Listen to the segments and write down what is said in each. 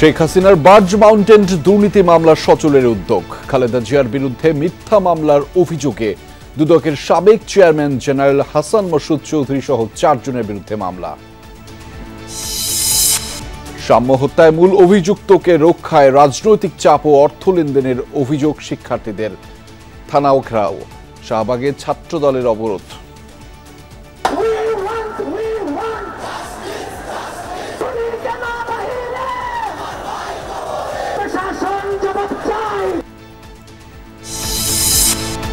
শেখ হাসিনার barge mountain দুর্নীতি মামলার সচলের উদ্যোগ। খালেদা জিয়ার বিরুদ্ধে মিথ্যা মামলার অভিযোগে দুদকের সাবেক চেয়ারম্যান জেনারেল হাসান মাসুদ চৌধুরী সহ 4 জনের বিরুদ্ধে মামলা। সাম্য হত্যায় মূল অভিযুক্তকে রক্ষায় রাজনৈতিক চাপ ও অর্থ লেনদেনের অভিযোগ শিক্ষার্থীদের। থানা ঘেরাও, শাহবাগে ছাত্রদলের অবরোধ।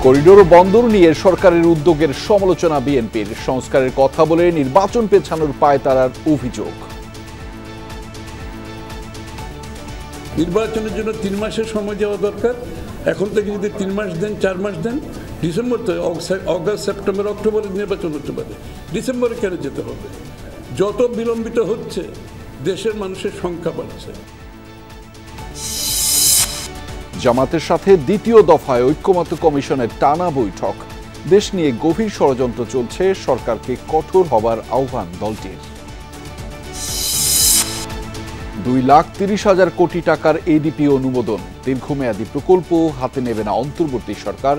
করিডোর ও বন্দর নিয়ে সরকারের উদ্যোগের সমালোচনা বিএনপির। সংস্কারের কথা বলে নির্বাচন পেছানোর পায়তারার অভিযোগ। নির্বাচনের জন্য 3 মাসের সময় দেওয়া দরকার। এখন থেকে যদি 3 মাস দেন, 4 মাস দেন, ডিসেম্বর তো অগাস্ট, সেপ্টেম্বর, অক্টোবরে নির্বাচন হতে পারে। ডিসেম্বরে কেন যেতে হবে? যত বিলম্বিত হচ্ছে দেশের মানুষের সংখ্যা বাড়ছে। জামাতের সাথে দ্বিতীয় দফায় ঐক্যমত্য কমিশনের টানা বৈঠক। দেশ নিয়ে গভীর ষড়যন্ত্র চলছে, সরকারকে কঠোর হবার আহ্বান দলটির। 2,30,000 কোটি টাকার এডিপি অনুমোদন। দীর্ঘমেয়াদী প্রকল্প হাতে নেবে না অন্তর্বর্তী সরকার,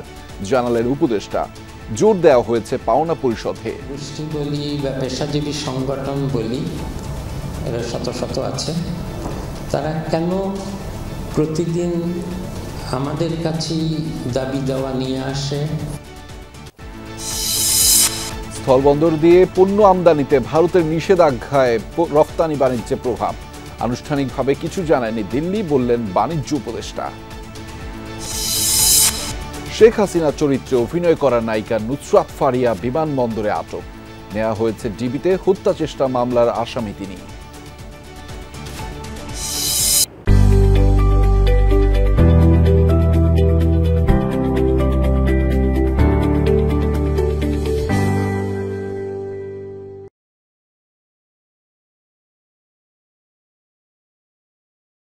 জানালেন উপদেষ্টা। জোর দেওয়া হয়েছে পাওনা পরিশোধে। গোষ্ঠী বলি বা পেশাজীবী সংগঠন বলি, এরা শত শত আছে। তারা কেন প্রতিদিন আমাদের কাছেই দাবি দেওয়া নিয়ে আসে? স্থলবন্দর দিয়ে পণ্য আমদানিতে ভারতের নিষেধাজ্ঞায় রফতানি বাণিজ্যে প্রভাব। আনুষ্ঠানিকভাবে কিছু জানায়নি দিল্লি, বললেন বাণিজ্য উপদেষ্টা। শেখ হাসিনা চরিত্রে অভিনয় করা নায়িকা নুসরাত ফারিয়া বিমানবন্দরে আটক। নেওয়া হয়েছে ডিবিতে। হত্যা চেষ্টা মামলার আসামি তিনি।